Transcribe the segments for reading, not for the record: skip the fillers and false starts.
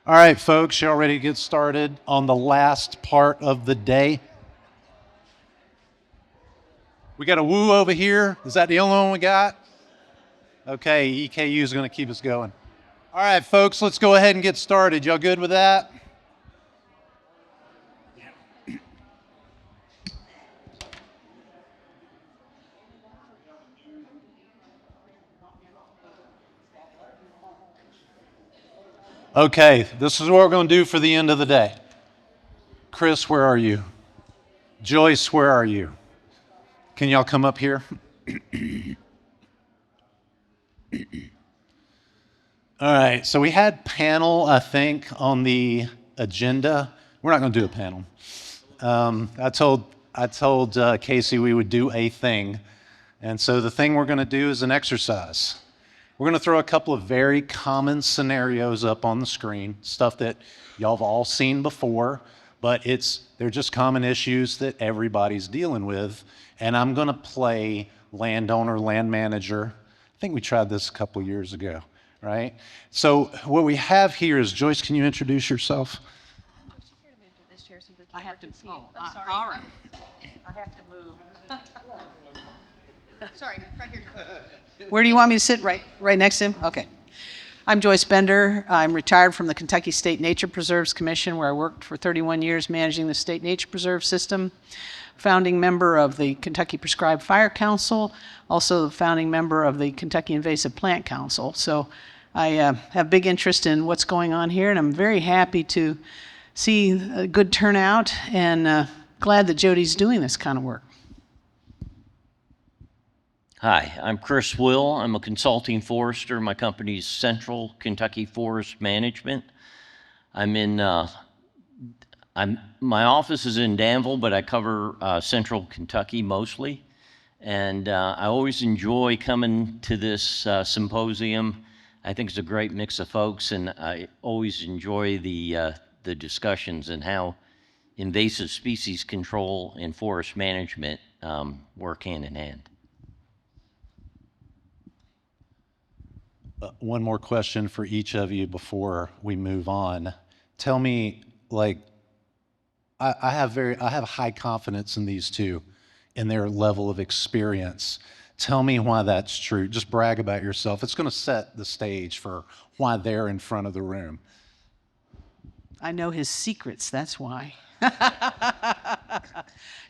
All right, folks, y'all ready to get started on the last part of the day? We got a woo over here. Is that the only one we got? Okay, EKU is going to keep us going. All right, folks, let's go ahead and get started. Y'all good with that? Okay, this is what we're going to do for the end of the day. Chris, where are you? Joyce, where are you? Can y'all come up here? All right, so we had panel, I think, on the agenda. We're not going to do a panel. I told Casey we would do a thing, and so the thing we're going to do is an exercise. We're going to throw a couple of very common scenarios up on the screen, stuff that y'all have all seen before, but they're just common issues that everybody's dealing with, and I'm going to play landowner, land manager. I think we tried this a couple years ago, right? So what we have here is, Joyce, can you introduce yourself? I have to, oh, all right. I have to move. Sorry, right here. Where do you want me to sit? Right next to him? Okay. I'm Joyce Bender. I'm retired from the Kentucky State Nature Preserves Commission, where I worked for 31 years managing the State Nature Preserve System. Founding member of the Kentucky Prescribed Fire Council, also the founding member of the Kentucky Invasive Plant Council. So I have big interest in what's going on here, and I'm very happy to see a good turnout and glad that Jody's doing this kind of work. Hi, I'm Chris Will. I'm a consulting forester. My company's Central Kentucky Forest Management. My office is in Danville, but I cover Central Kentucky mostly. And I always enjoy coming to this symposium. I think it's a great mix of folks, and I always enjoy the discussions and how invasive species control and forest management work hand in hand. One more question for each of you before we move on. Tell me, I have high confidence in these two, in their level of experience. Tell me why that's true. Just brag about yourself. It's going to set the stage for why they're in front of the room. I know his secrets, that's why.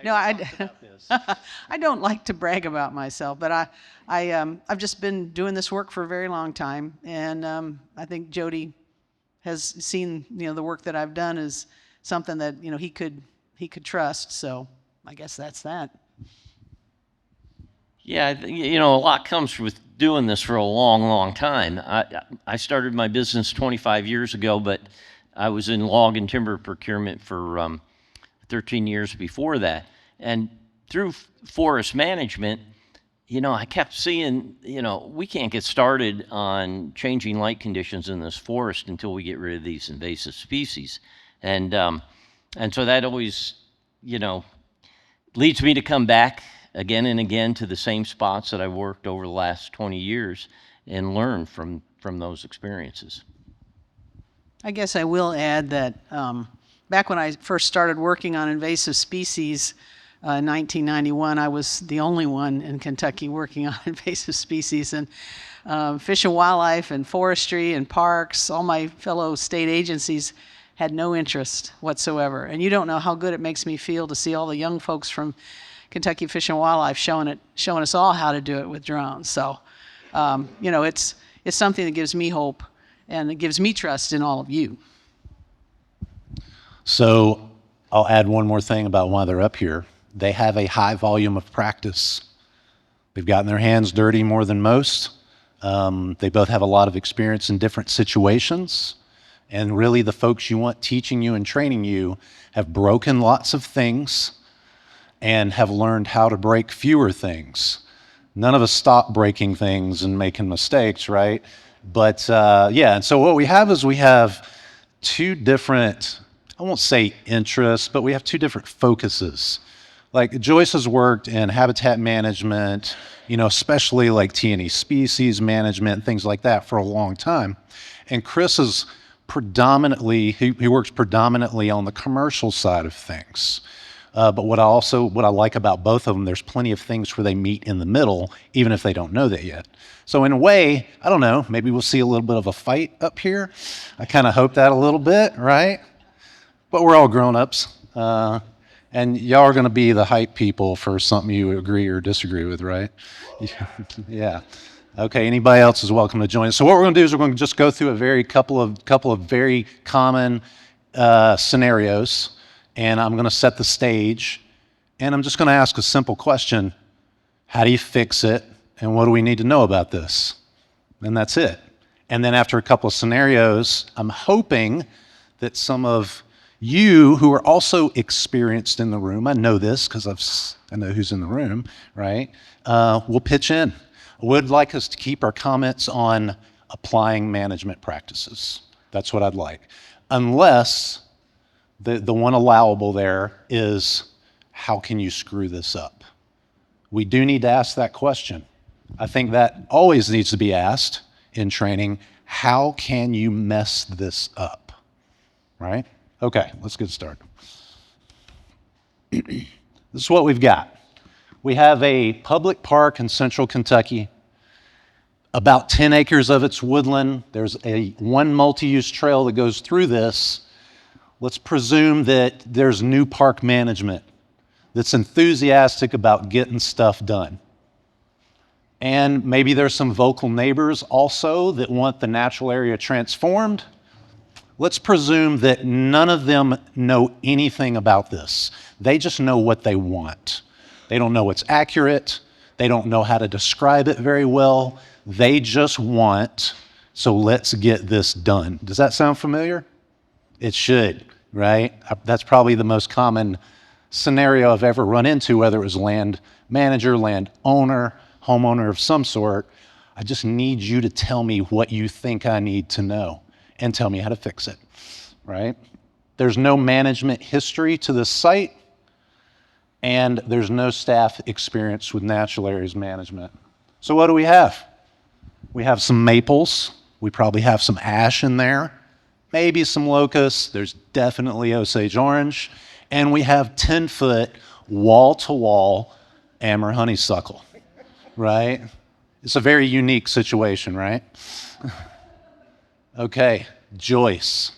No, I don't like to brag about myself, but I've just been doing this work for a very long time, and I think Jody has seen the work that I've done is something that he could trust. So I guess that's that. Yeah, a lot comes with doing this for a long, long time. I started my business 25 years ago, but I was in log and timber procurement for 13 years before that. And through forest management, I kept seeing, we can't get started on changing light conditions in this forest until we get rid of these invasive species. And so that always, leads me to come back again and again to the same spots that I've worked over the last 20 years and learn from those experiences. I guess I will add that back when I first started working on invasive species in 1991, I was the only one in Kentucky working on invasive species. And Fish and Wildlife and Forestry and Parks, all my fellow state agencies had no interest whatsoever. And you don't know how good it makes me feel to see all the young folks from Kentucky Fish and Wildlife showing us all how to do it with drones. So, it's something that gives me hope. And it gives me trust in all of you. So I'll add one more thing about why they're up here. They have a high volume of practice. They've gotten their hands dirty more than most. They both have a lot of experience in different situations. And really the folks you want teaching you and training you have broken lots of things and have learned how to break fewer things. None of us stop breaking things and making mistakes, right? But and so what we have is we have two different, I won't say interests, but we have two different focuses. Like Joyce has worked in habitat management, especially like T&E species management and things like that for a long time. And Chris has he works predominantly on the commercial side of things. But what I like about both of them, there's plenty of things where they meet in the middle, even if they don't know that yet. So in a way, I don't know, maybe we'll see a little bit of a fight up here. I kind of hope that a little bit, right? But we're all grown-ups. And y'all are going to be the hype people for something you agree or disagree with, right? Yeah. Okay, anybody else is welcome to join us. So what we're going to do is we're going to just go through a couple of very common scenarios, and I'm going to set the stage, and I'm just going to ask a simple question. How do you fix it, and what do we need to know about this? And that's it. And then after a couple of scenarios, I'm hoping that some of you who are also experienced in the room, I know this because I know who's in the room, right, will pitch in. I would like us to keep our comments on applying management practices. That's what I'd like. Unless the one allowable there is, how can you screw this up? We do need to ask that question. I think that always needs to be asked in training. How can you mess this up, right? Okay, let's get started. This is what we've got. We have a public park in central Kentucky. About 10 acres of it's woodland. There's one multi-use trail that goes through this. Let's presume that there's new park management that's enthusiastic about getting stuff done. And maybe there's some vocal neighbors also that want the natural area transformed. Let's presume that none of them know anything about this. They just know what they want. They don't know what's accurate. They don't know how to describe it very well. They just want, so let's get this done. Does that sound familiar? It should, right? That's probably the most common scenario I've ever run into, whether it was land manager, land owner, homeowner of some sort. I just need you to tell me what you think I need to know and tell me how to fix it, right? There's no management history to this site, and there's no staff experience with natural areas management. So what do we have? We have some maples. We probably have some ash in there, maybe some locusts. There's definitely Osage orange. And we have 10-foot wall-to-wall amber honeysuckle, right? It's a very unique situation, right? Okay, Joyce,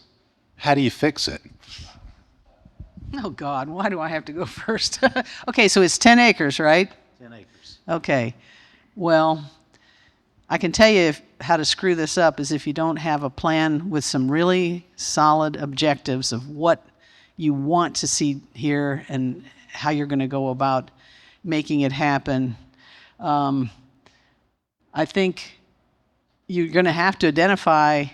how do you fix it? Oh, God, why do I have to go first? Okay, so it's 10 acres, right? 10 acres. Okay, well, I can tell you how to screw this up is if you don't have a plan with some really solid objectives of what you want to see here and how you're going to go about making it happen. I think you're going to have to identify,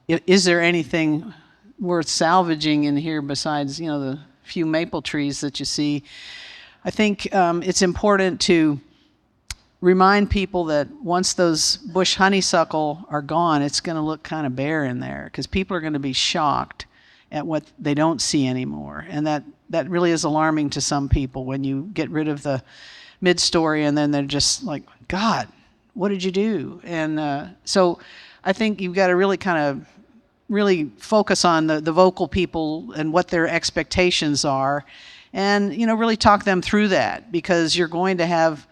is there anything worth salvaging in here besides, the few maple trees that you see? I think it's important to remind people that once those bush honeysuckle are gone, it's going to look kind of bare in there because people are going to be shocked at what they don't see anymore. And that really is alarming to some people when you get rid of the mid-story and then they're just like, God, what did you do? And so I think you've got to really focus on the vocal people and what their expectations are and, really talk them through that because you're going to have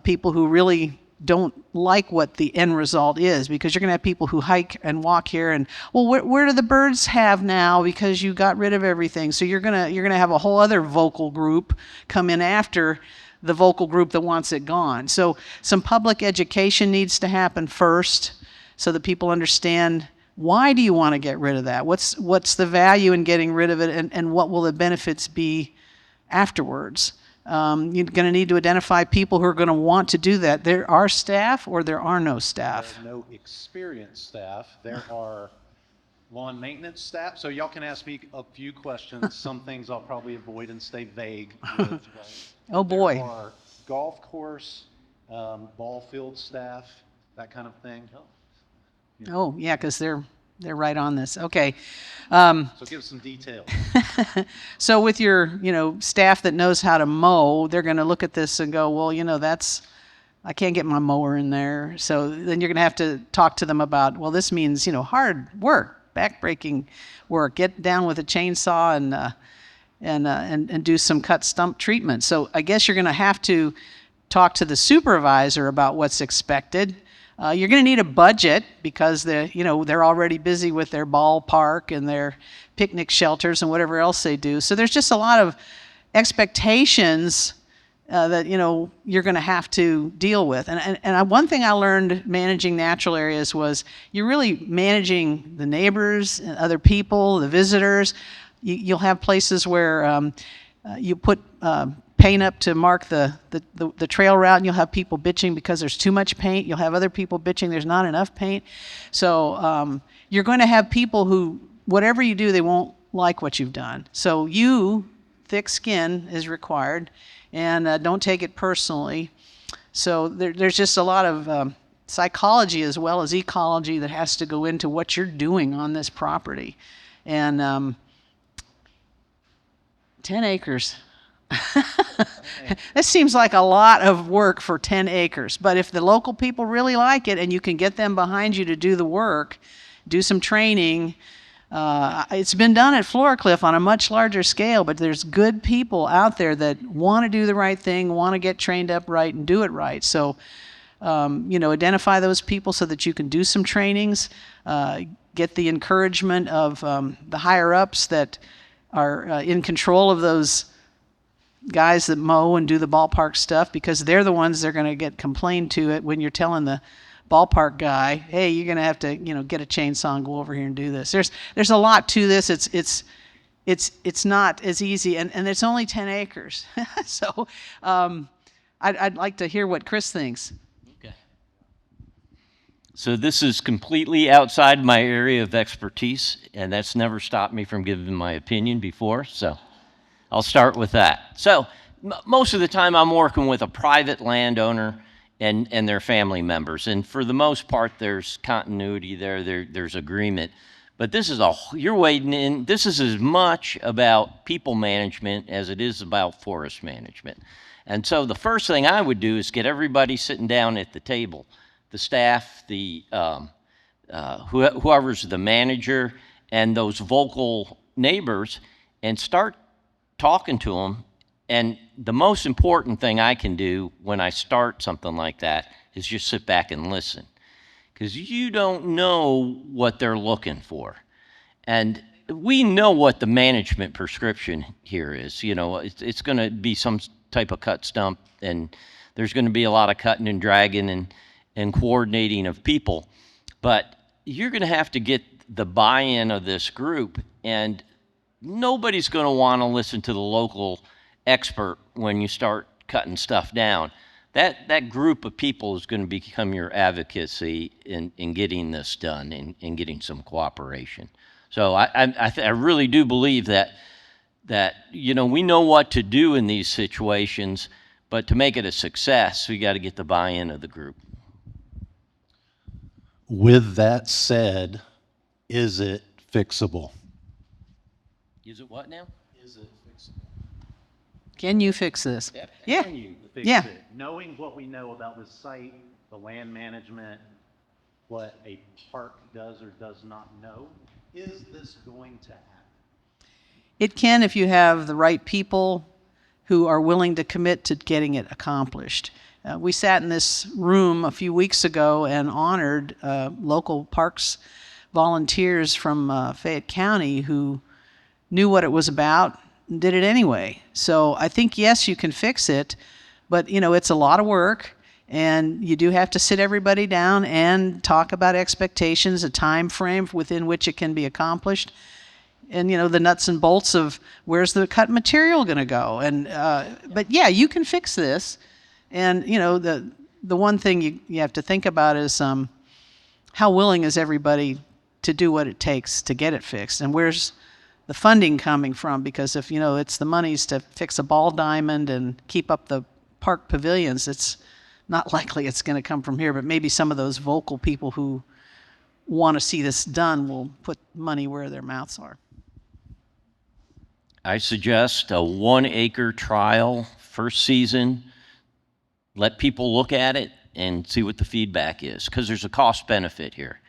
people who really don't like what the end result is because you're going to have people who hike and walk here and, well, where do the birds have now because you got rid of everything? So you're going to have a whole other vocal group come in after the vocal group that wants it gone. So some public education needs to happen first so that people understand, why do you want to get rid of that? What's the value in getting rid of it and what will the benefits be afterwards? You're going to need to identify people who are going to want to do that. There are staff or there are no staff. There are no experienced staff. There are lawn maintenance staff. So y'all can ask me a few questions. Some things I'll probably avoid and stay vague with. Right? Oh, boy. There are golf course, ball field staff, that kind of thing. Oh, yeah, because they're right on this. Okay. So give some details. So with your, staff that knows how to mow, they're going to look at this and go, well, I can't get my mower in there. So then you're going to have to talk to them about, well, this means, hard work, backbreaking work. Get down with a chainsaw and do some cut stump treatment. So I guess you're going to have to talk to the supervisor about what's expected. You're going to need a budget because they're already busy with their ballpark and their picnic shelters and whatever else they do. So there's just a lot of expectations that you're going to have to deal with. And one thing I learned managing natural areas was you're really managing the neighbors and other people, the visitors. You'll have places where you put paint up to mark the trail route, and you'll have people bitching because there's too much paint. You'll have other people bitching there's not enough paint. So you're going to have people who, whatever you do, they won't like what you've done. So thick skin is required, and don't take it personally. So there's just a lot of psychology as well as ecology that has to go into what you're doing on this property. And 10 acres. This seems like a lot of work for 10 acres. But if the local people really like it and you can get them behind you to do the work, do some training. It's been done at Floorcliff on a much larger scale, but there's good people out there that want to do the right thing, want to get trained up right and do it right. So, identify those people so that you can do some trainings, get the encouragement of the higher-ups that are in control of those guys that mow and do the ballpark stuff, because they're the ones that are going to get complained to it when you're telling the ballpark guy, hey, you're going to have to get a chainsaw and go over here and do this. There's a lot to this. It's not as easy, and it's only 10 acres. So I'd like to hear what Chris thinks. Okay. So this is completely outside my area of expertise, and that's never stopped me from giving my opinion before, so I'll start with that. So most of the time I'm working with a private landowner and their family members, and for the most part there's continuity there's agreement. But you're wading in, this is as much about people management as it is about forest management. And so the first thing I would do is get everybody sitting down at the table, the staff, whoever's the manager, and those vocal neighbors, and start talking to them. And the most important thing I can do when I start something like that is just sit back and listen, because you don't know what they're looking for. And we know what the management prescription here is. It's going to be some type of cut stump, and there's going to be a lot of cutting and dragging and coordinating of people. But you're going to have to get the buy-in of this group, and nobody's going to want to listen to the local expert when you start cutting stuff down. That group of people is going to become your advocacy in getting this done and getting some cooperation. So I really do believe that we know what to do in these situations, but to make it a success, we got to get the buy-in of the group. With that said, is it fixable? Is it what now? Is it fixable? Can you fix this? Yeah. Can you fix Yeah. it? Knowing what we know about the site, the land management, what a park does or does not know, is this going to happen? It can if you have the right people who are willing to commit to getting it accomplished. We sat in this room a few weeks ago and honored local parks volunteers from Fayette County who knew what it was about and did it anyway. So I think, yes, you can fix it, but it's a lot of work, and you do have to sit everybody down and talk about expectations, a time frame within which it can be accomplished, and the nuts and bolts of where's the cut material going to go. And but yeah, you can fix this. And the one thing you have to think about is how willing is everybody to do what it takes to get it fixed, and where's the funding coming from? Because if it's the monies to fix a ball diamond and keep up the park pavilions, it's not likely it's going to come from here. But maybe some of those vocal people who want to see this done will put money where their mouths are. I suggest a 1 acre trial first season, let people look at it and see what the feedback is, because there's a cost benefit here.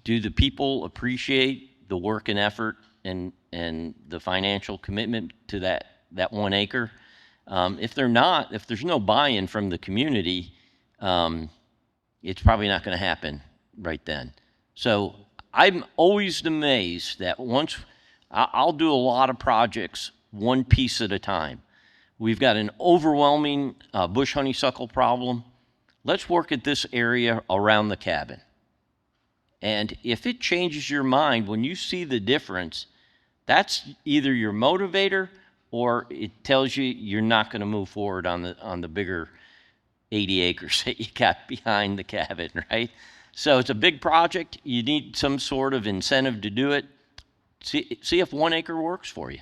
Do the people appreciate the work and effort and the financial commitment to that 1 acre? If they're not, if there's no buy-in from the community, it's probably not going to happen right then. So I'm always amazed that once I'll do a lot of projects one piece at a time. We've got an overwhelming bush honeysuckle problem. Let's work at this area around the cabin. And if it changes your mind when you see the difference, that's either your motivator or it tells you you're not going to move forward on the bigger 80 acres that you got behind the cabin, right? So it's a big project. You need some sort of incentive to do it. See if 1 acre works for you.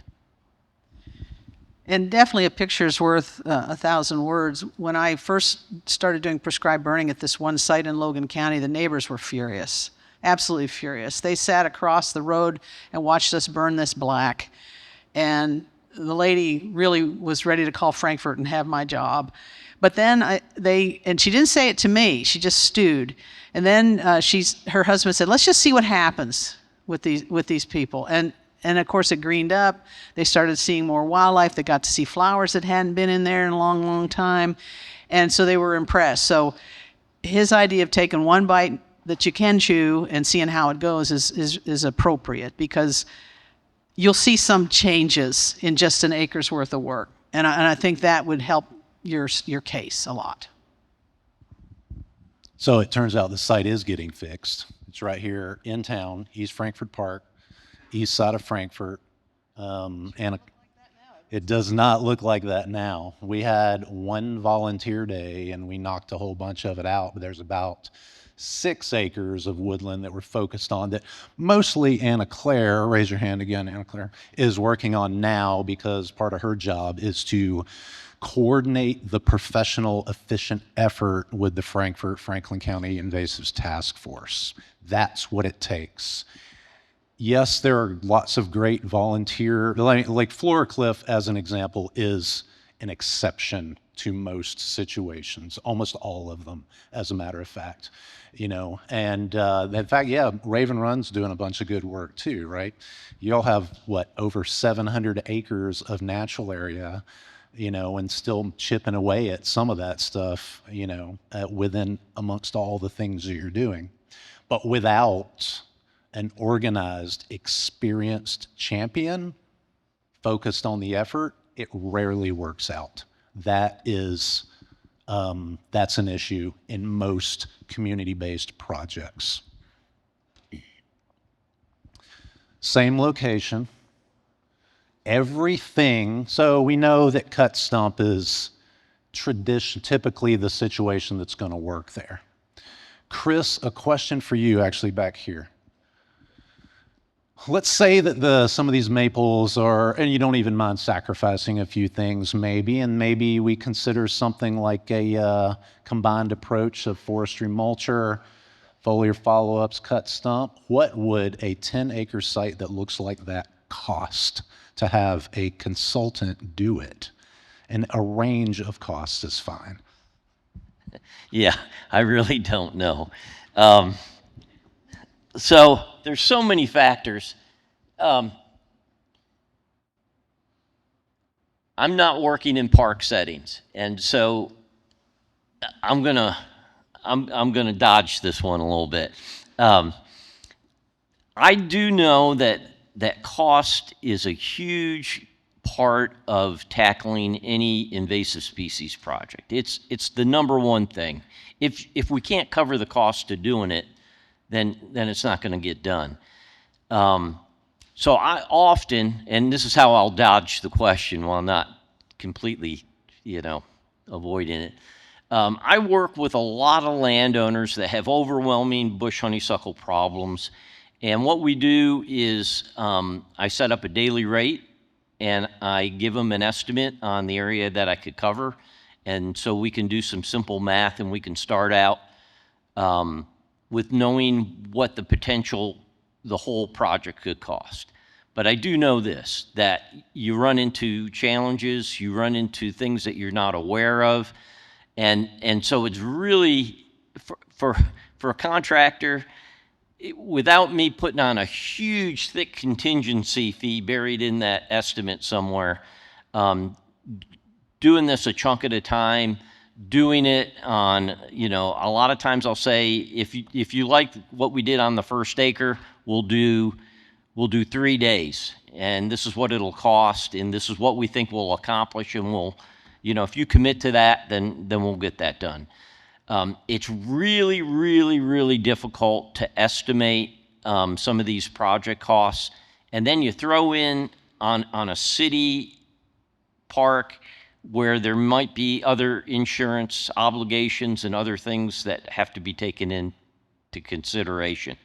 And definitely a picture's worth 1,000 words. When I first started doing prescribed burning at this one site in Logan County, the neighbors were furious, absolutely furious. They sat across the road and watched us burn this black. And the lady really was ready to call Frankfurt and have my job. But then and she didn't say it to me, she just stewed. And then her husband said, let's just see what happens with these people. And of course it greened up. They started seeing more wildlife. They got to see flowers that hadn't been in there in a long, long time. And so they were impressed. So his idea of taking one bite that you can chew and seeing how it goes is appropriate, because you'll see some changes in just an acre's worth of work. And I think that would help your case a lot. So it turns out the site is getting fixed. It's right here in town, East Frankfurt Park, east side of Frankfurt. It does not look like that now. We had one volunteer day and we knocked a whole bunch of it out, but there's about 6 acres of woodland that we're focused on that mostly Anna Claire, raise your hand again, Anna Claire, is working on now, because part of her job is to coordinate the professional, efficient effort with the Franklin County Invasives Task Force. That's what it takes. Yes, there are lots of great volunteer, like Flora Cliff, as an example, is an exception to most situations, almost all of them, as a matter of fact. And in fact, yeah, Raven Run's doing a bunch of good work too, right? You all have, what, over 700 acres of natural area, and still chipping away at some of that stuff, within amongst all the things that you're doing. But without an organized, experienced champion focused on the effort, it rarely works out. That's an issue in most community-based projects. Same location, everything. So we know that cut stump is typically the situation that's going to work there. Chris, a question for you actually back here. Let's say that some of these maples are, and you don't even mind sacrificing a few things maybe, and maybe we consider something like a combined approach of forestry mulcher, foliar follow-ups, cut stump. What would a 10-acre site that looks like that cost to have a consultant do it? And a range of costs is fine. Yeah, I really don't know. So there's so many factors. I'm not working in park settings, and so I'm gonna dodge this one a little bit. I do know that cost is a huge part of tackling any invasive species project. It's the number one thing. If we can't cover the cost of doing it, then it's not going to get done. So I often, and this is how I'll dodge the question while not completely, avoiding it. I work with a lot of landowners that have overwhelming bush honeysuckle problems. And what we do is I set up a daily rate and I give them an estimate on the area that I could cover. And so we can do some simple math and we can start out with knowing what the whole project could cost. But I do know this, that you run into challenges, you run into things that you're not aware of. And so it's really, for a contractor, without me putting on a huge, thick contingency fee buried in that estimate somewhere, doing this a chunk at a time, doing it on, a lot of times I'll say, if you like what we did on the first acre, we'll do 3 days, and this is what it'll cost, and this is what we think we'll accomplish, and we'll, if you commit to that, then we'll get that done. It's really, really, really difficult to estimate some of these project costs, and then you throw in on a city park where there might be other insurance obligations and other things that have to be taken into consideration.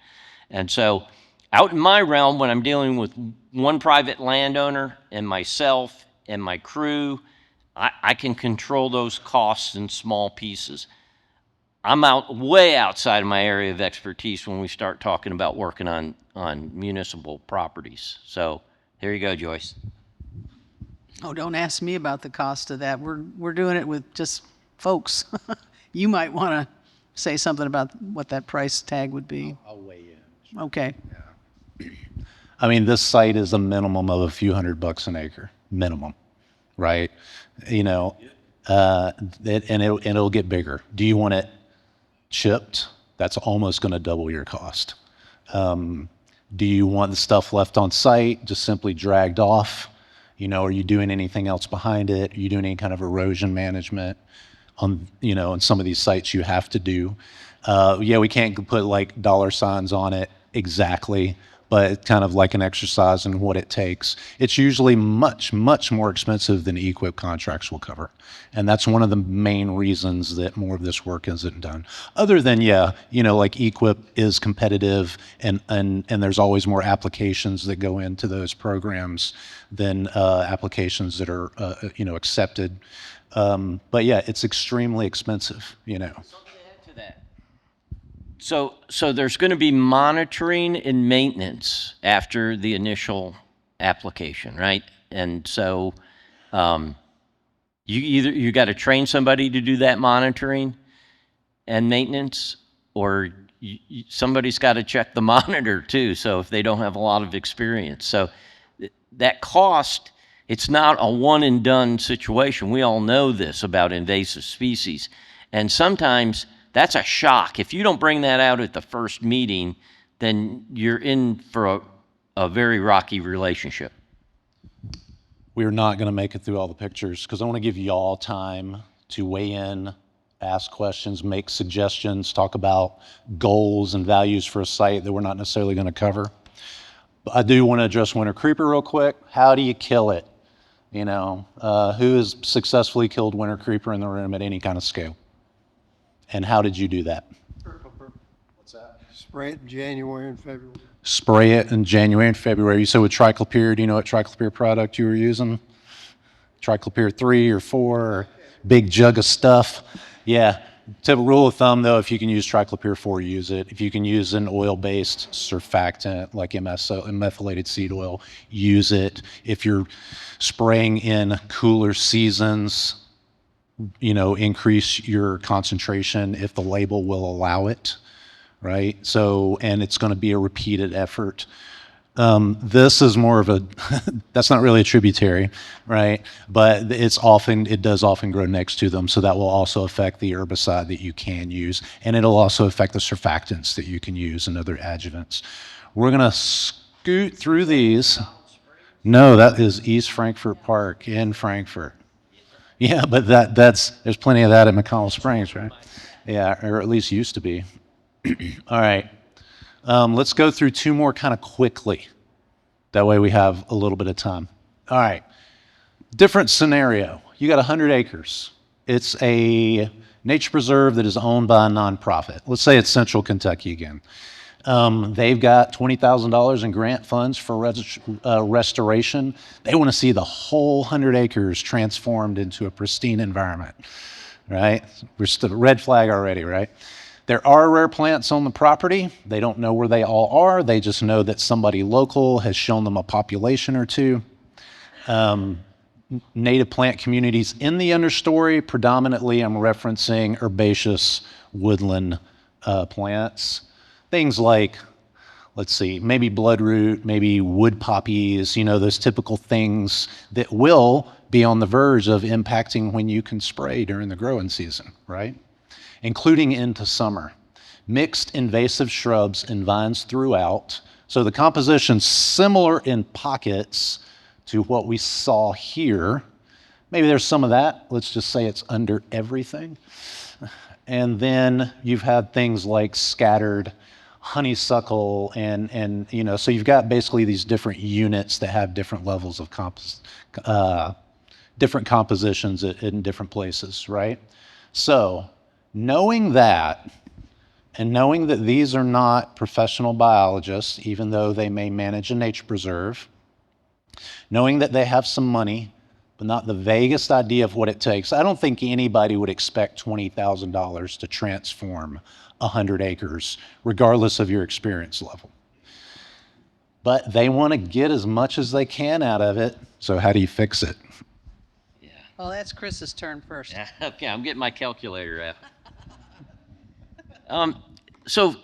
And so out in my realm, when I'm dealing with one private landowner and myself and my crew, I can control those costs in small pieces. I'm way outside of my area of expertise when we start talking about working on municipal properties. So there you go, Joyce. Oh, don't ask me about the cost of that. We're doing it with just folks. You might want to say something about what that price tag would be. I'll weigh in. Okay. I mean, this site is a minimum of a few $100 an acre, minimum, right? And it'll get bigger. Do you want it chipped? That's almost going to double your cost. Do you want the stuff left on site, just simply dragged off? Are you doing anything else behind it? Are you doing any kind of erosion management on some of these sites you have to do? We can't put like dollar signs on it exactly, but it's kind of like an exercise in what it takes. It's usually much, much more expensive than EQIP contracts will cover. And that's one of the main reasons that more of this work isn't done. Other than, like EQIP is competitive and there's always more applications that go into those programs than applications that are, accepted. But yeah, it's extremely expensive, Something to add to that. So there's going to be monitoring and maintenance after the initial application, right? And so you got to train somebody to do that monitoring and maintenance, or somebody's got to check the monitor too. So if they don't have a lot of experience, so that cost, it's not a one and done situation. We all know this about invasive species, and sometimes that's a shock. If you don't bring that out at the first meeting, then you're in for a very rocky relationship. We're not going to make it through all the pictures because I want to give you all time to weigh in, ask questions, make suggestions, talk about goals and values for a site that we're not necessarily going to cover. But I do want to address winter creeper real quick. How do you kill it? Who has successfully killed winter creeper in the room at any kind of scale? And how did you do that? What's that? Spray it in January and February. Spray it in January and February. You said with triclopyr, do you know what triclopyr product you were using? Triclopyr 3 or 4, or big jug of stuff? Yeah. Typical rule of thumb, though, if you can use triclopyr 4, use it. If you can use an oil-based surfactant like methylated seed oil, use it. If you're spraying in cooler seasons, increase your concentration if the label will allow it, right? So, and it's going to be a repeated effort. This is more of a, that's not really a tributary, right? But it does often grow next to them. So that will also affect the herbicide that you can use. And it'll also affect the surfactants that you can use and other adjuvants. We're going to scoot through these. No, that is East Frankfort Park in Frankfort. Yeah, but there's plenty of that at McConnell Springs, right? Yeah, or at least used to be. All right. Let's go through 2 more kind of quickly. That way we have a little bit of time. All right. Different scenario. You got 100 acres. It's a nature preserve that is owned by a nonprofit. Let's say it's Central Kentucky again. They've got $20,000 in grant funds for restoration. They want to see the whole 100 acres transformed into a pristine environment, right? We're still red flag already, right? There are rare plants on the property. They don't know where they all are. They just know that somebody local has shown them a population or two. native plant communities in the understory. Predominantly, I'm referencing herbaceous woodland plants. Things like, let's see, maybe bloodroot, maybe wood poppies, those typical things that will be on the verge of impacting when you can spray during the growing season, right? Including into summer. Mixed invasive shrubs and vines throughout. So the composition's similar in pockets to what we saw here. Maybe there's some of that. Let's just say it's under everything. And then you've had things like scattered honeysuckle and so you've got basically these different units that have different levels of different compositions in different places, right? So knowing that, and knowing that these are not professional biologists, even though they may manage a nature preserve, knowing that they have some money, but not the vaguest idea of what it takes. I don't think anybody would expect $20,000 to transform 100 acres, regardless of your experience level. But they want to get as much as they can out of it, so how do you fix it? Well, that's Chris's turn first. Okay, I'm getting my calculator out. So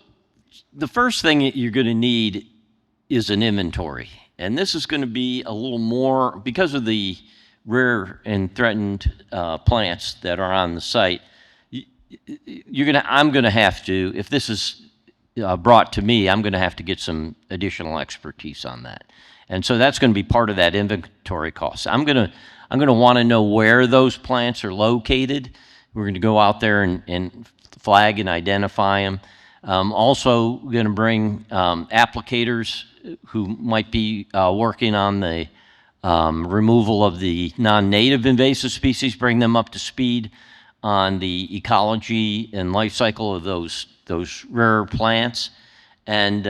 the first thing that you're going to need is an inventory. And this is going to be a little more, because of the rare and threatened plants that are on the site, I'm going to have to, if this is brought to me, I'm going to have to get some additional expertise on that. And so that's going to be part of that inventory cost. I'm going to want to know where those plants are located. We're going to go out there and flag and identify them. Also going to bring applicators who might be working on the removal of the non-native invasive species, bring them up to speed on the ecology and life cycle of those rare plants. And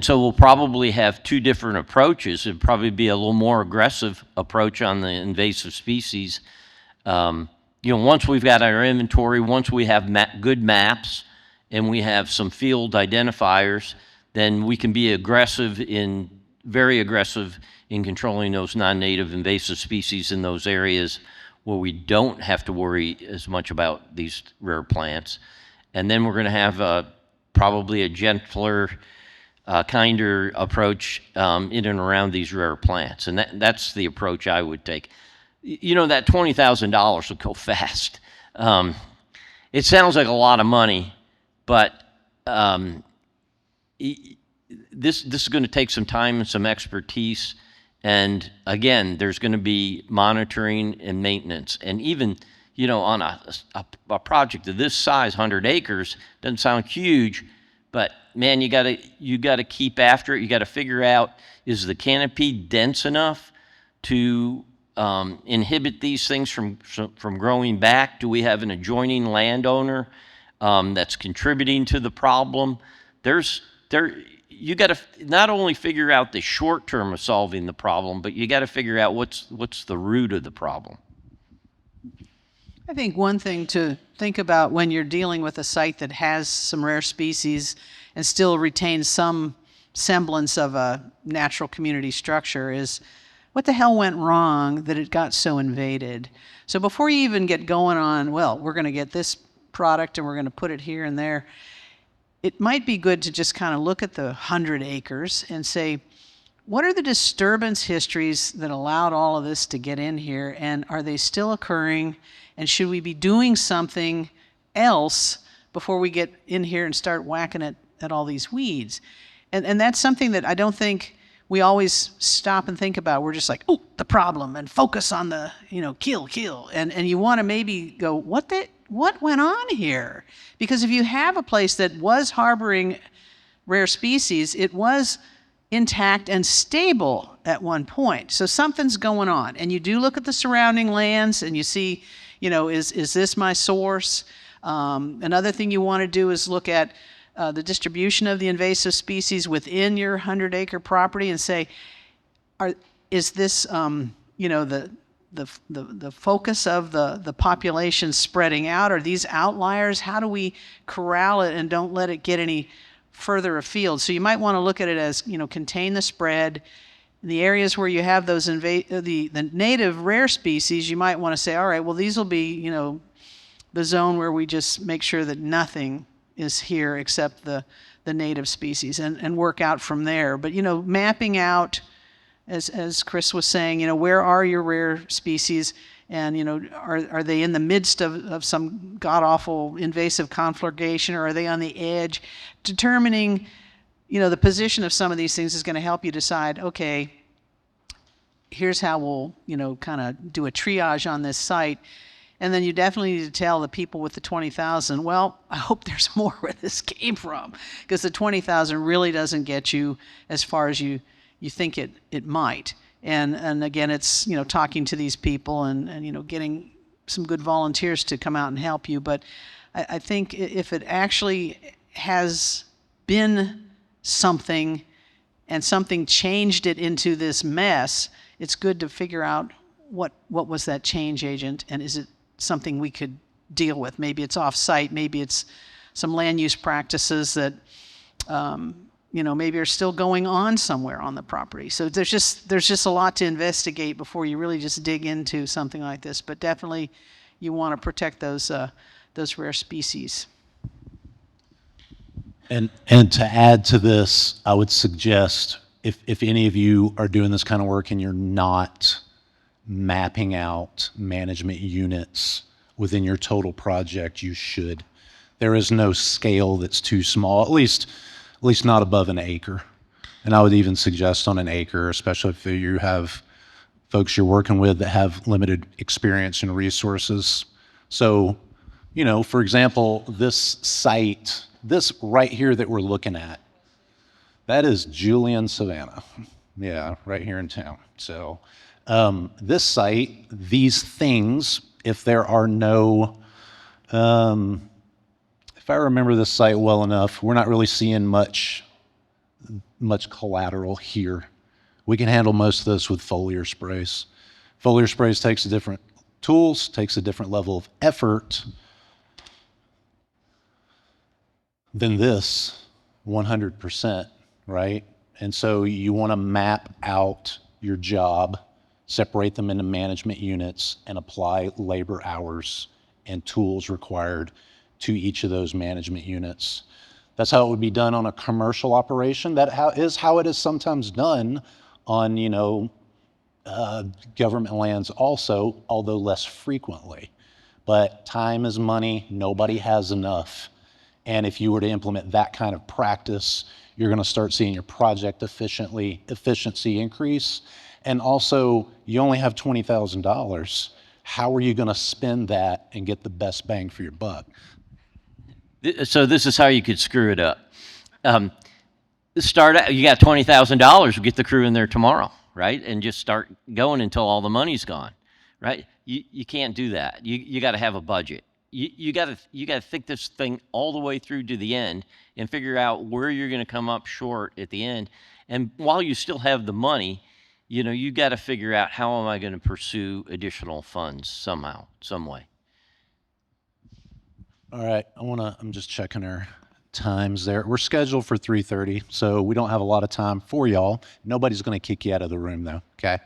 so we'll probably have two different approaches. It'd probably be a little more aggressive approach on the invasive species. Once we've got our inventory, once we have good maps and we have some field identifiers, then we can be very aggressive in controlling those non-native invasive species in those areas where we don't have to worry as much about these rare plants. And then we're going to have probably a gentler, kinder approach in and around these rare plants. And that's the approach I would take. That $20,000 will go fast. It sounds like a lot of money, but this is going to take some time and some expertise. And again, there's going to be monitoring and maintenance. And even, on a project of this size, 100 acres, doesn't sound huge, but man, you got to keep after it. You got to figure out, is the canopy dense enough to inhibit these things from growing back? Do we have an adjoining landowner that's contributing to the problem? You got to not only figure out the short term of solving the problem, but you got to figure out what's the root of the problem. I think one thing to think about when you're dealing with a site that has some rare species and still retains some semblance of a natural community structure is, what the hell went wrong that it got so invaded? So before you even get going on, well, we're going to get this product and we're going to put it here and there, it might be good to just kind of look at the 100 acres and say, what are the disturbance histories that allowed all of this to get in here, and are they still occurring, and should we be doing something else before we get in here and start whacking at all these weeds? And that's something that I don't think we always stop and think about. We're just like, oh, the problem, and focus on the, kill. And you want to maybe go, what went on here? Because if you have a place that was harboring rare species, it was intact and stable at one point. So something's going on. And you do look at the surrounding lands and you see, is this my source? Another thing you want to do is look at the distribution of the invasive species within your 100-acre property and say, is this, the focus of the population spreading out? Are these outliers? How do we corral it and don't let it get any further afield? So you might want to look at it as, contain the spread, In the areas where you have those the native rare species, you might want to say, all right, well, these will be, you know, the zone where we just make sure that nothing is here except the native species, and work out from there. But, you know, mapping out, as Chris was saying, you know, where are your rare species? And, you know, are they in the midst of some god-awful invasive conflagration, or are they on the edge? Determining, you know, the position of some of these things is going to help you decide, okay, here's how we'll, you know, kind of do a triage on this site. And then you definitely need to tell the people with the 20,000, well, I hope there's more where this came from, because the 20,000 really doesn't get you as far as you think it might. And again, it's, you know, talking to these people and you know, getting some good volunteers to come out and help you. But I think if it actually has been something and something changed it into this mess, it's good to figure out what was that change agent, and is it something we could deal with? Maybe it's off-site, maybe it's some land use practices that you know, maybe are still going on somewhere on the property. So there's just a lot to investigate before you really just dig into something like this. But definitely, you want to protect those rare species. And to add to this, I would suggest if any of you are doing this kind of work and you're not mapping out management units within your total project, you should. There is no scale that's too small, at least not above an acre. And I would even suggest on an acre, especially if you have folks you're working with that have limited experience and resources. So, you know, for example, this site, this right here that we're looking at, that is Julian Savannah. Yeah, right here in town. So this site, these things, if there are no, if I remember this site well enough, we're not really seeing much collateral here. We can handle most of this with foliar sprays. Foliar sprays takes a different tools, takes a different level of effort than this 100%, right? And so you want to map out your job, separate them into management units, and apply labor hours and tools required to each of those management units. That's how it would be done on a commercial operation. That is how it is sometimes done on, you know, government lands also, although less frequently. But time is money. Nobody has enough. And if you were to implement that kind of practice, you're going to start seeing your project efficiency increase. And also, you only have $20,000. How are you going to spend that and get the best bang for your buck? So this is how you could screw it up. Start out, you got $20,000, we'll get the crew in there tomorrow, right? And just start going until all the money's gone, right? You can't do that. You got to have a budget. You got to think this thing all the way through to the end and figure out where you're going to come up short at the end. And while you still have the money, you know, you got to figure out, how am I going to pursue additional funds somehow, some way. All right, I'm just checking our times there. We're scheduled for 3:30, so we don't have a lot of time for y'all. Nobody's going to kick you out of the room, though, okay?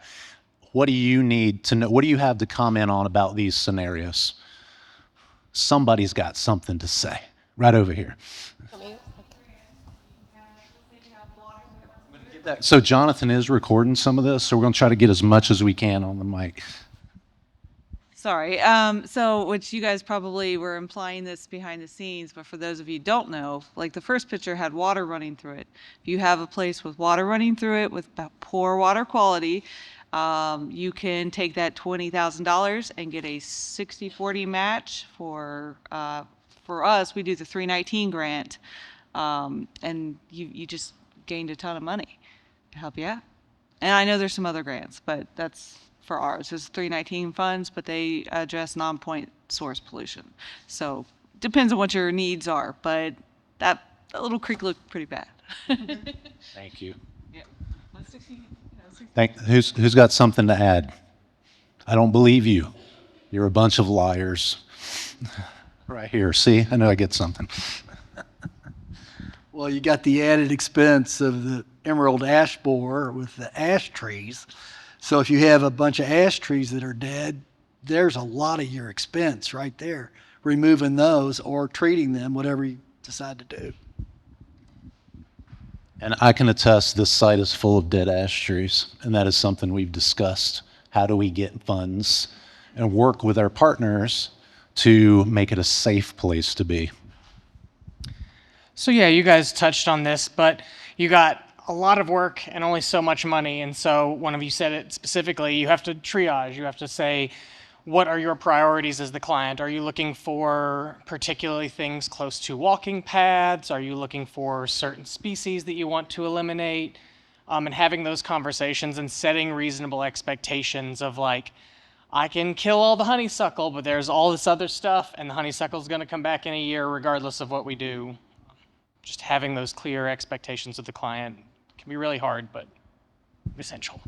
What do you need to know? What do you have to comment on about these scenarios? Somebody's got something to say. Right over here. So Jonathan is recording some of this, so we're going to try to get as much as we can on the mic. Sorry. So, which you guys probably were implying this behind the scenes, but for those of you who don't know, like the first picture had water running through it. If you have a place with water running through it with poor water quality, you can take that $20,000 and get a 60-40 match for us. We do the 319 grant, and you just gained a ton of money to help you out. And I know there's some other grants, but that's for ours. It's 319 funds, but they address non-point source pollution. So depends on what your needs are, but that little creek looked pretty bad. Thank you. Yeah. 160, Who's got something to add? I don't believe you. You're a bunch of liars. Right here. See, I know I get something. Well, you got the added expense of the emerald ash borer with the ash trees. So if you have a bunch of ash trees that are dead, there's a lot of your expense right there, removing those or treating them, whatever you decide to do. And I can attest this site is full of dead ash trees, and that is something we've discussed. How do we get funds and work with our partners to make it a safe place to be? So yeah, you guys touched on this, but you got a lot of work and only so much money. And so one of you said it specifically, you have to triage. You have to say, what are your priorities as the client? Are you looking for particularly things close to walking paths? Are you looking for certain species that you want to eliminate? And having those conversations and setting reasonable expectations of like, I can kill all the honeysuckle, but there's all this other stuff, and the honeysuckle is going to come back in a year regardless of what we do. Just having those clear expectations with the client can be really hard, but essential.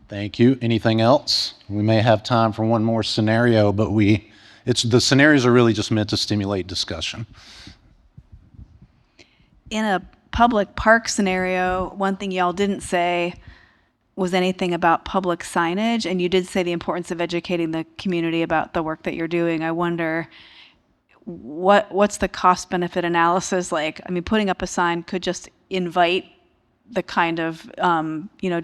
Thank you. Anything else? We may have time for one more scenario, but the scenarios are really just meant to stimulate discussion. In a public park scenario, one thing y'all didn't say was anything about public signage, and you did say the importance of educating the community about the work that you're doing. I wonder what's the cost benefit analysis like? I mean, putting up a sign could just invite the kind of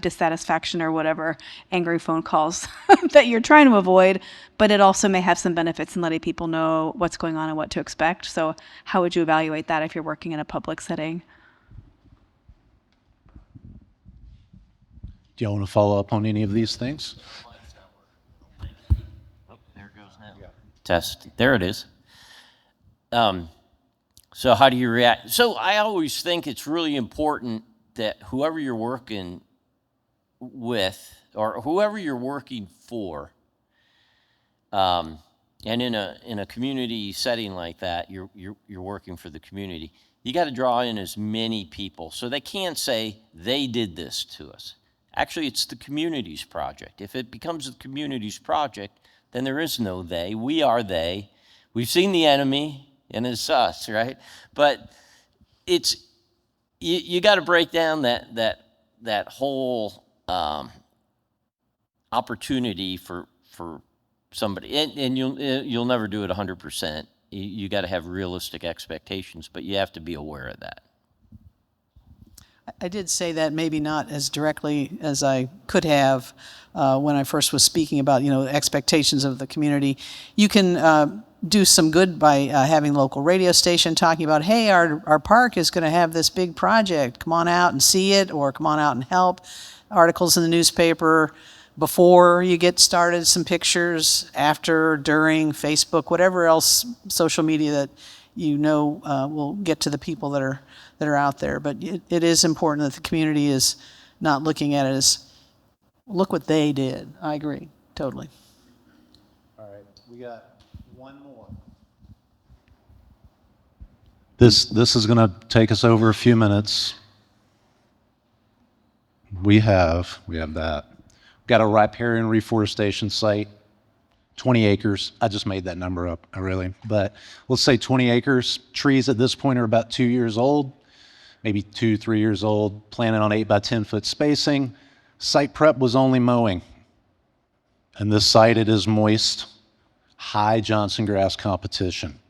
dissatisfaction or whatever, angry phone calls that you're trying to avoid, but it also may have some benefits in letting people know what's going on and what to expect. So how would you evaluate that if you're working in a public setting? Do y'all want to follow up on any of these things? Oh, there it goes now. Test. There it is. So how do you react? So I always think it's really important that whoever you're working with or whoever you're working for, and in a community setting like that, you're working for the community. You got to draw in as many people so they can't say they did this to us. Actually, it's the community's project. If it becomes the community's project, then there is no they. We are they. We've seen the enemy, and it's us, right? But it's you got to break down that whole opportunity for somebody, and you'll never do it 100%. You got to have realistic expectations, but you have to be aware of that. I did say that maybe not as directly as I could have when I first was speaking about, expectations of the community. You can do some good by having local radio station talking about, hey, our park is going to have this big project. Come on out and see it, or come on out and help. Articles in the newspaper before you get started, some pictures, after, during, Facebook, whatever else social media that will get to the people that are out there. But it is important that the community is not looking at it as, look what they did. I agree, totally. All right, we got one more. This is going to take us over a few minutes. We have that. Got a riparian reforestation site, 20 acres. I just made that number up, really. But let's say 20 acres. Trees at this point are about 2 years old, maybe 2-3 years old, planted on 8 by 10 foot spacing. Site prep was only mowing. And this site, it is moist, high Johnson grass competition.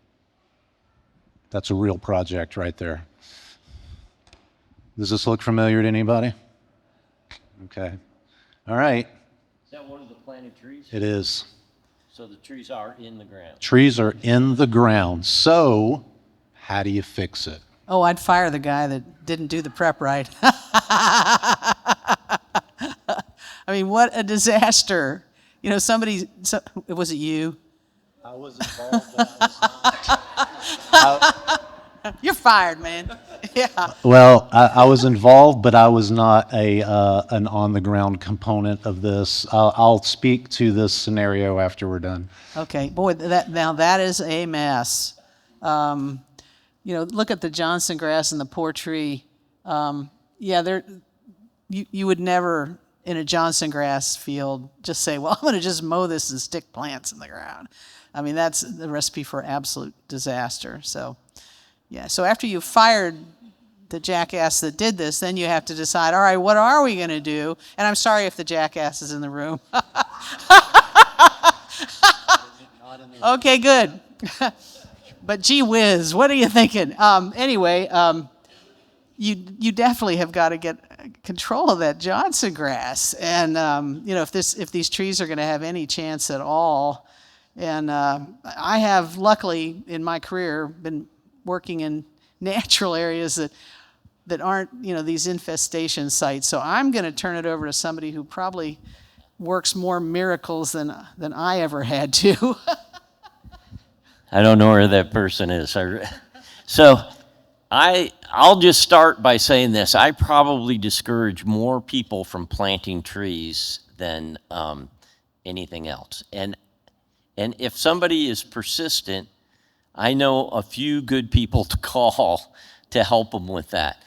That's a real project right there. Does this look familiar to anybody? Okay. All right. Is that one of the planted trees? It is. So the trees are in the ground. Trees are in the ground. So how do you fix it? Oh, I'd fire the guy that didn't do the prep right. I mean, what a disaster. Was it you? I was involved, but I was not. You're fired, man. Yeah. Well, I was involved, but I was not an on-the-ground component of this. I'll speak to this scenario after we're done. Okay, boy, that is a mess. Look at the Johnson grass and the poor tree. You would never in a Johnson grass field just say, well, I'm going to just mow this and stick plants in the ground. I mean, that's the recipe for absolute disaster. So, yeah. So after you've fired the jackass that did this, then you have to decide, all right, what are we going to do? And I'm sorry if the jackass is in the room. Okay, good. But gee whiz, what are you thinking? Anyway, you definitely have got to get control of that Johnson grass, and if these trees are going to have any chance at all. And I have luckily in my career been working in natural areas that aren't these infestation sites. So I'm going to turn it over to somebody who probably works more miracles than I ever had to. I don't know where that person is. I'll just start by saying this. I probably discourage more people from planting trees than anything else. And if somebody is persistent, I know a few good people to call to help them with that.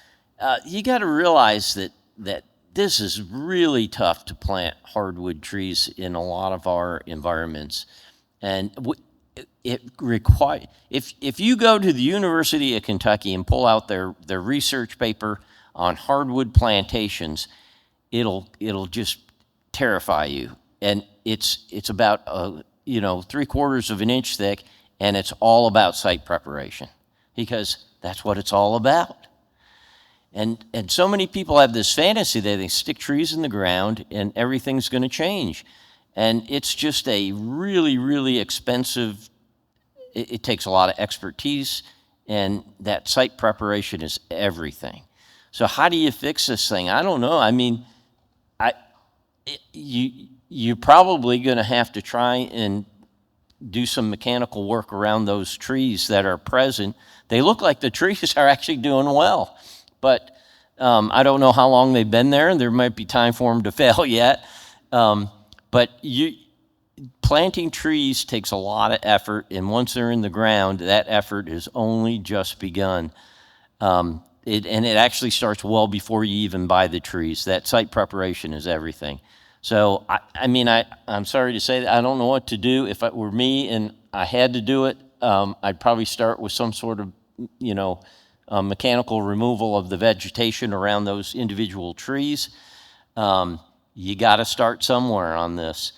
You got to realize that this is really tough to plant hardwood trees in a lot of our environments. And it requires, if you go to the University of Kentucky and pull out their research paper on hardwood plantations, it'll just terrify you. And it's about 3/4 of an inch thick, and it's all about site preparation, because that's what it's all about. And so many people have this fantasy that they stick trees in the ground and everything's going to change. And it's just a really, really expensive, it takes a lot of expertise, and that site preparation is everything. So how do you fix this thing? I don't know. I mean, you're probably going to have to try and do some mechanical work around those trees that are present. They look like the trees are actually doing well, but I don't know how long they've been there, and there might be time for them to fail yet. But planting trees takes a lot of effort, and once they're in the ground, that effort is only just begun. It actually starts well before you even buy the trees. That site preparation is everything. So, I'm sorry to say that I don't know what to do. If it were me and I had to do it, I'd probably start with some sort of, mechanical removal of the vegetation around those individual trees. You got to start somewhere on this.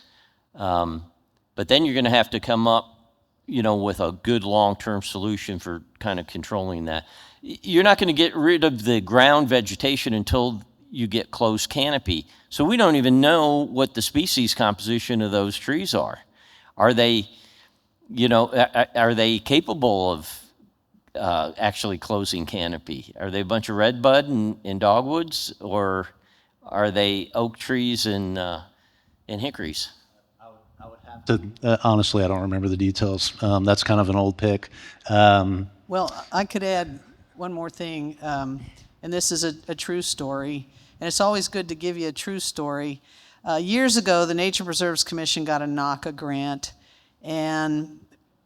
But then you're going to have to come up, with a good long-term solution for kind of controlling that. You're not going to get rid of the ground vegetation until you get close canopy. So we don't even know what the species composition of those trees are. Are they capable of actually closing canopy? Are they a bunch of redbud and dogwoods, or are they oak trees and hickories? Honestly, I don't remember the details. That's kind of an old pick. Well, I could add one more thing, and this is a true story, and it's always good to give you a true story. Years ago, the Nature Preserves Commission got a NACA grant, and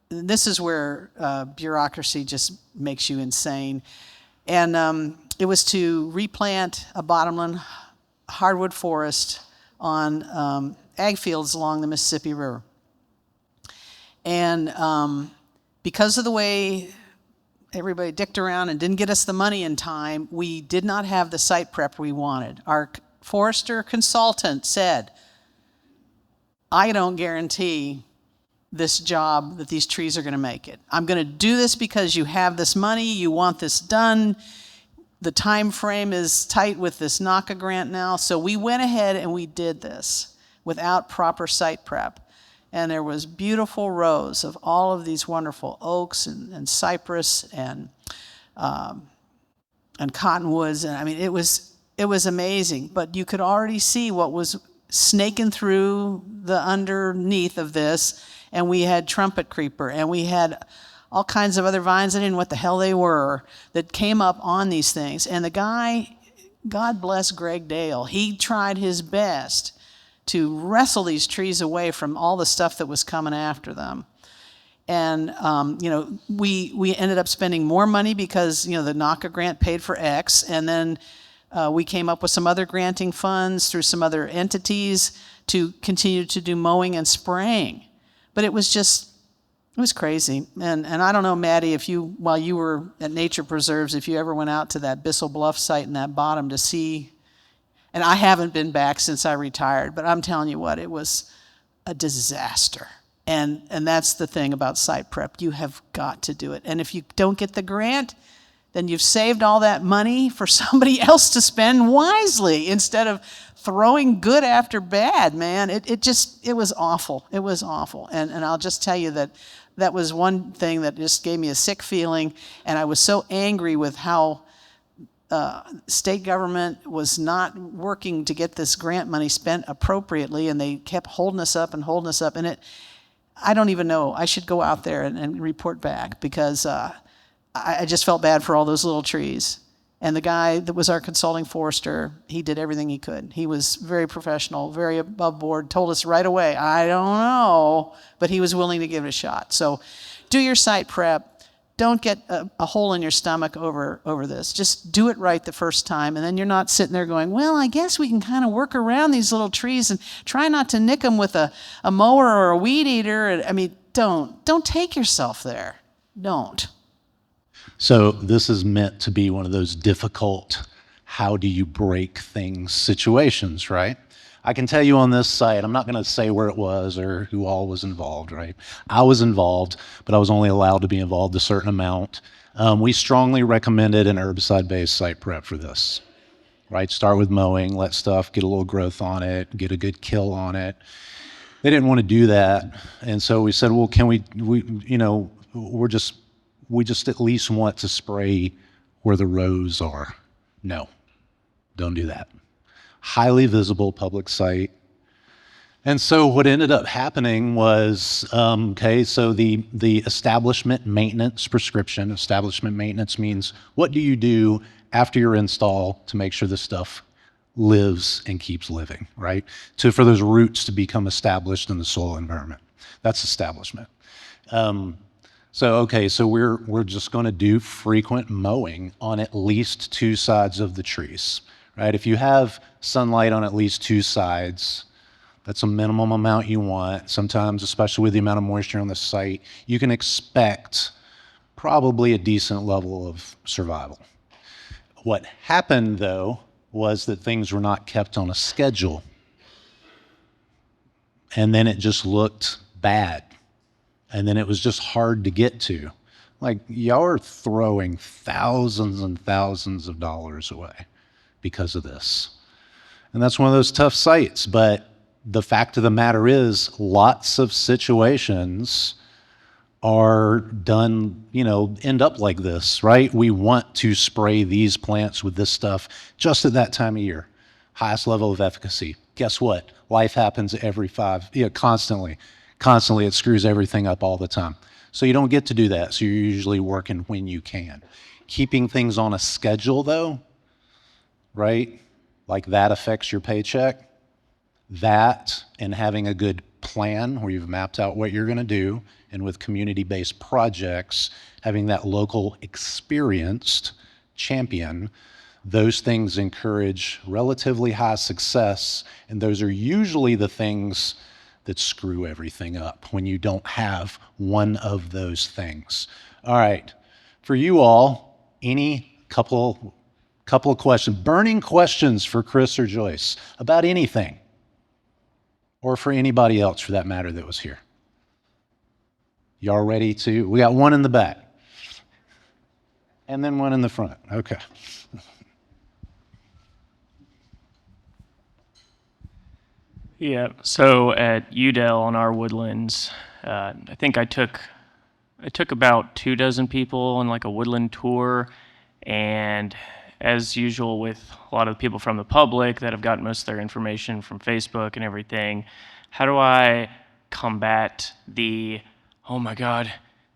this is where bureaucracy just makes you insane. And it was to replant a bottomland hardwood forest on ag fields along the Mississippi River. And because of the way everybody dicked around and didn't get us the money in time, we did not have the site prep we wanted. Our forester consultant said, I don't guarantee this job that these trees are going to make it. I'm going to do this because you have this money, you want this done. The time frame is tight with this NACA grant now. So we went ahead and we did this without proper site prep. And there was beautiful rows of all of these wonderful oaks and cypress and cottonwoods. And I mean, it was amazing. But you could already see what was snaking through the underneath of this. And we had trumpet creeper, and we had all kinds of other vines. I didn't know what the hell they were that came up on these things. And the guy, God bless Greg Dale, he tried his best to wrestle these trees away from all the stuff that was coming after them. And, we ended up spending more money because, the NACA grant paid for X. And then we came up with some other granting funds through some other entities to continue to do mowing and spraying. But it was just It was crazy. And I don't know, Maddie, if you, while you were at Nature Preserves, if you ever went out to that Bissell Bluff site in that bottom to see, and I haven't been back since I retired, but I'm telling you what, it was a disaster. And that's the thing about site prep. You have got to do it. And if you don't get the grant, then you've saved all that money for somebody else to spend wisely instead of throwing good after bad, man. It was awful. It was awful. And I'll just tell you that was one thing that just gave me a sick feeling. And I was so angry with how state government was not working to get this grant money spent appropriately, and they kept holding us up and holding us up. And I don't even know. I should go out there and report back, because I just felt bad for all those little trees. And the guy that was our consulting forester, he did everything he could. He was very professional, very above board, told us right away, I don't know, but he was willing to give it a shot. So do your site prep. Don't get a hole in your stomach over this. Just do it right the first time, and then you're not sitting there going, well, I guess we can kind of work around these little trees and try not to nick them with a mower or a weed eater. I mean, don't take yourself there. Don't. So this is meant to be one of those difficult, how do you break things situations, right? I can tell you on this site, I'm not going to say where it was or who all was involved, right? I was involved, but I was only allowed to be involved a certain amount. We strongly recommended an herbicide-based site prep for this, right? Start with mowing, let stuff get a little growth on it, get a good kill on it. They didn't want to do that, and so we said, well, can we just at least want to spray where the rows are. No, don't do that. Highly visible public site. And so what ended up happening was, so the establishment maintenance prescription, establishment maintenance means what do you do after your install to make sure the stuff lives and keeps living, right? For those roots to become established in the soil environment. That's establishment. So we're just going to do frequent mowing on at least two sides of the trees, right? If you have sunlight on at least two sides, that's a minimum amount you want. Sometimes, especially with the amount of moisture on the site, you can expect probably a decent level of survival. What happened, though, was that things were not kept on a schedule. And then it just looked bad. And then it was just hard to get to. Like, y'all are throwing thousands and thousands of dollars away because of this. And that's one of those tough sites. But the fact of the matter is, lots of situations are done, end up like this, right? We want to spray these plants with this stuff just at that time of year. Highest level of efficacy. Guess what? Life happens constantly. Constantly, it screws everything up all the time. So you don't get to do that. So you're usually working when you can. Keeping things on a schedule, though, right? Like that affects your paycheck. That and having a good plan where you've mapped out what you're going to do, and with community-based projects, having that local experienced champion, those things encourage relatively high success, and those are usually the things that screw everything up when you don't have one of those things. All right, for you all, any couple of questions, burning questions for Chris or Joyce about anything, or for anybody else for that matter that was here? Y'all ready to? We got one in the back, and then one in the front. Okay. Yeah, so at UDEL on our woodlands, I think I took about 24 people on like a woodland tour, and as usual with a lot of people from the public that have gotten most of their information from Facebook and everything, how do I combat the, oh my God,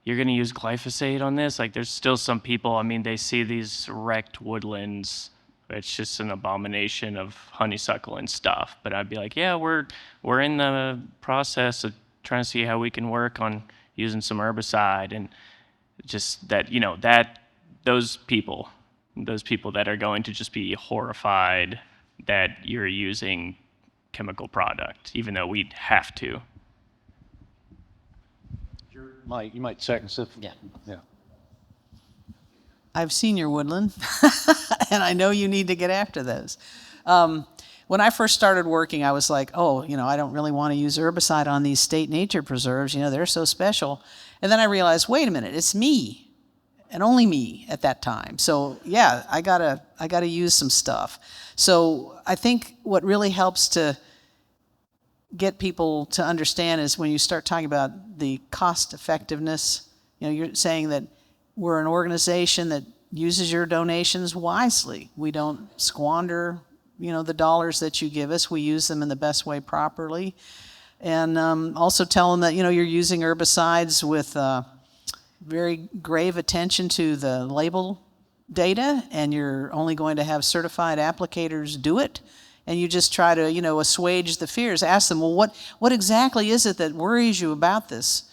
you're going to use glyphosate on this? Like, there's still some people, they see these wrecked woodlands. It's just an abomination of honeysuckle and stuff. But I'd be like, yeah, we're in the process of trying to see how we can work on using some herbicide, and just that, that those people that are going to just be horrified that you're using chemical product, even though we'd have to. Mike, you might check and see if. Yeah. Yeah. I've seen your woodland, and I know you need to get after those. When I first started working, I was like, oh, I don't really want to use herbicide on these state nature preserves. They're so special. And then I realized, wait a minute, it's me, and only me at that time. So yeah, I gotta use some stuff. So I think what really helps to get people to understand is when you start talking about the cost effectiveness. You're saying that we're an organization that uses your donations wisely. We don't squander, the dollars that you give us. We use them in the best way properly. And also tell them that, you're using herbicides with very grave attention to the label data, and you're only going to have certified applicators do it. And you just try to, assuage the fears. Ask them, well, what exactly is it that worries you about this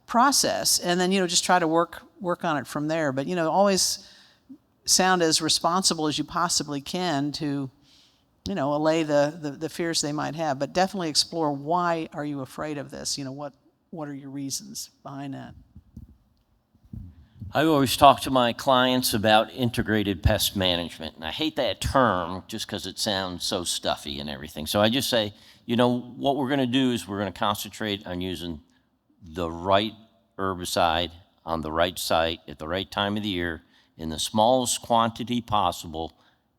process? And then, just try to work on it from there. But, always sound as responsible as you possibly can to, allay the fears they might have. But definitely explore, why are you afraid of this? What are your reasons behind that? I always talk to my clients about integrated pest management, and I hate that term just because it sounds so stuffy and everything. So I just say, what we're going to do is we're going to concentrate on using the right herbicide on the right site at the right time of the year in the smallest quantity possible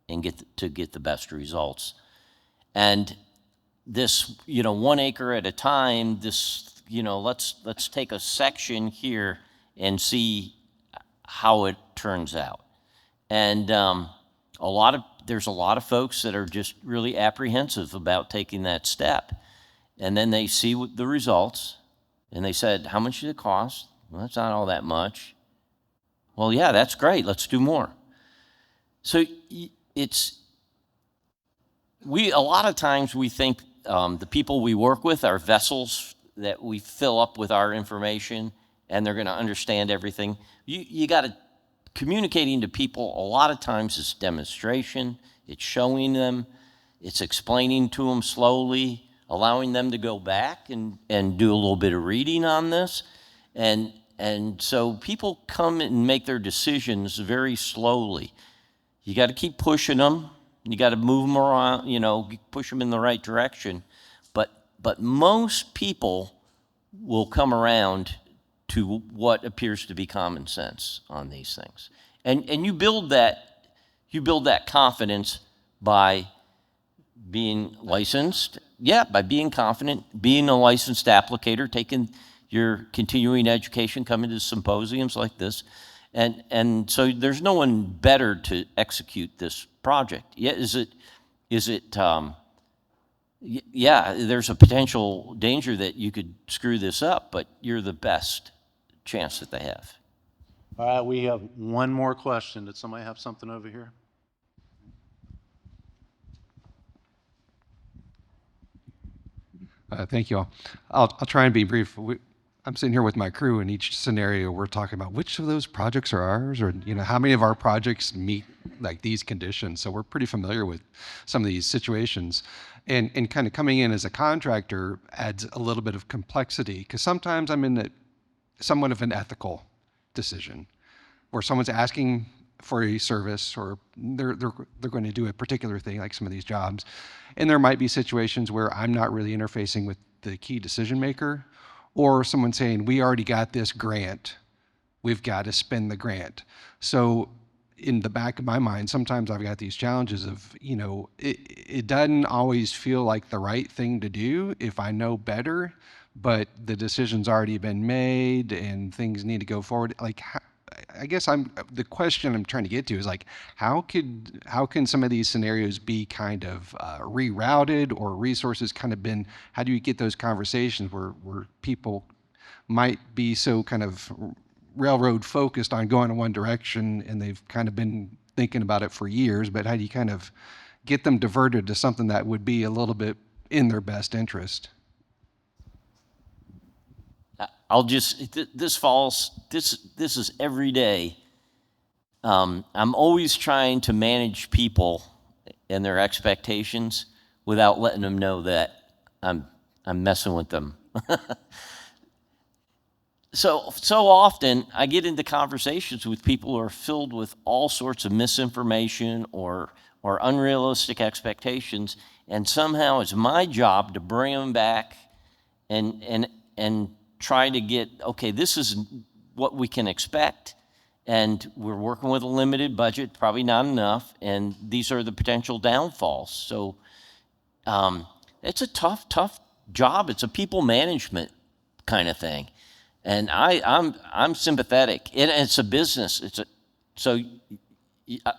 and get the best results. And this, 1 acre at a time, this, let's take a section here and see how it turns out. And there's a lot of folks that are just really apprehensive about taking that step. And then they see the results, and they said, how much did it cost? Well, that's not all that much. Well, yeah, that's great. Let's do more. So a lot of times we think the people we work with are vessels that we fill up with our information, and they're going to understand everything. You got to, communicating to people a lot of times is demonstration, it's showing them, it's explaining to them slowly, allowing them to go back and do a little bit of reading on this. And so people come and make their decisions very slowly. You got to keep pushing them. You got to move them around, push them in the right direction. But most people will come around to what appears to be common sense on these things. And you build that confidence by being licensed. Yeah, by being confident, being a licensed applicator, taking your continuing education, coming to symposiums like this. And so there's no one better to execute this project. Yeah, yeah, there's a potential danger that you could screw this up, but you're the best chance that they have. All right, we have one more question. Did somebody have something over here? Thank you all. I'll try and be brief. I'm sitting here with my crew, and each scenario we're talking about which of those projects are ours, or how many of our projects meet like these conditions. So we're pretty familiar with some of these situations, and kind of coming in as a contractor adds a little bit of complexity, because sometimes I'm in somewhat of an ethical decision where someone's asking for a service, or they're going to do a particular thing, like some of these jobs, and there might be situations where I'm not really interfacing with the key decision maker, or someone saying, we already got this grant, we've got to spend the grant. So in the back of my mind, sometimes I've got these challenges of, it doesn't always feel like the right thing to do if I know better, but the decision's already been made and things need to go forward. Like, I guess the question I'm trying to get to is like, how can some of these scenarios be kind of rerouted, or resources kind of been, how do you get those conversations where people might be so kind of railroad focused on going in one direction and they've kind of been thinking about it for years, but how do you kind of get them diverted to something that would be a little bit in their best interest? This is every day. I'm always trying to manage people and their expectations without letting them know that I'm messing with them. so often I get into conversations with people who are filled with all sorts of misinformation or unrealistic expectations, and somehow it's my job to bring them back and try to get, okay, this is what we can expect, and we're working with a limited budget, probably not enough, and these are the potential downfalls. So it's a tough job. It's a people management kind of thing. And I'm sympathetic. It's a business.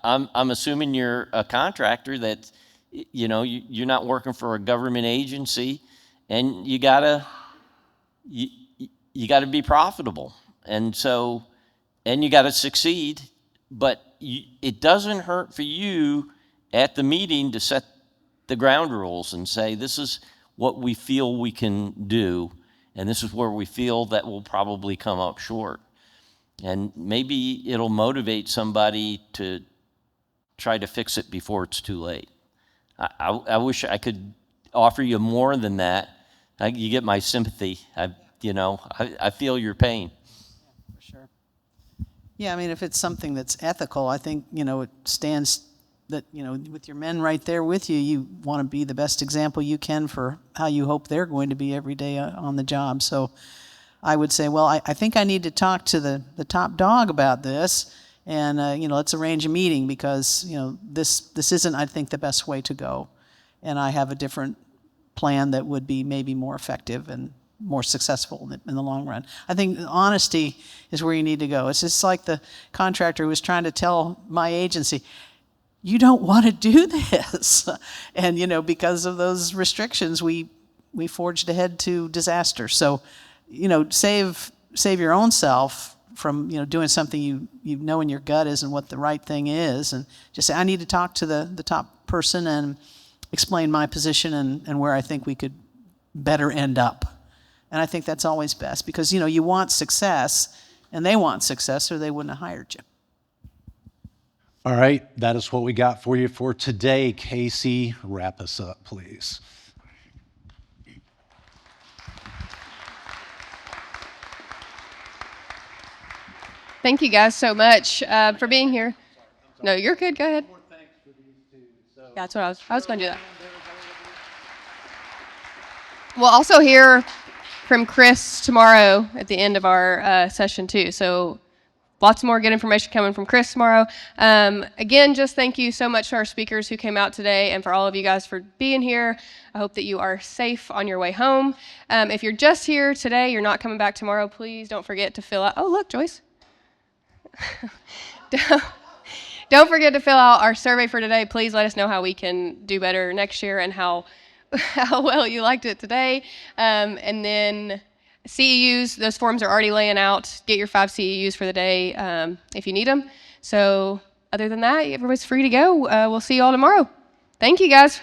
I'm assuming you're a contractor that, you're not working for a government agency, and you gotta be profitable, and you gotta succeed. But it doesn't hurt for you at the meeting to set the ground rules and say, this is what we feel we can do, and this is where we feel that we'll probably come up short. And maybe it'll motivate somebody to try to fix it before it's too late. I wish I could offer you more than that. You get my sympathy. I feel your pain. For sure. Yeah, I mean, if it's something that's ethical, I think, it stands that, with your men right there with you, you want to be the best example you can for how you hope they're going to be every day on the job. So I would say, well, I think I need to talk to the top dog about this, and, let's arrange a meeting, because, this isn't, I think, the best way to go. And I have a different plan that would be maybe more effective and more successful in the long run. I think honesty is where you need to go. It's just like the contractor who was trying to tell my agency, you don't want to do this. And, because of those restrictions, we forged ahead to disaster. So, save your own self from, doing something you know in your gut isn't what the right thing is, and just say, I need to talk to the top person and explain my position and where I think we could better end up. And I think that's always best, because, you want success, and they want success, or they wouldn't have hired you. All right, that is what we got for you for today. Casey, wrap us up, please. Thank you guys so much for being here. No, you're good. Go ahead. Yeah, that's what I was going to do that. We'll also hear from Chris tomorrow at the end of our session too. So lots more good information coming from Chris tomorrow. Again, just thank you so much to our speakers who came out today, and for all of you guys for being here. I hope that you are safe on your way home. If you're just here today, you're not coming back tomorrow, please don't forget to fill out. Oh, look, Joyce. Don't forget to fill out our survey for today. Please let us know how we can do better next year and how well you liked it today. And then CEUs, those forms are already laying out. Get your 5 CEUs for the day if you need them. So other than that, everybody's free to go. We'll see you all tomorrow. Thank you, guys.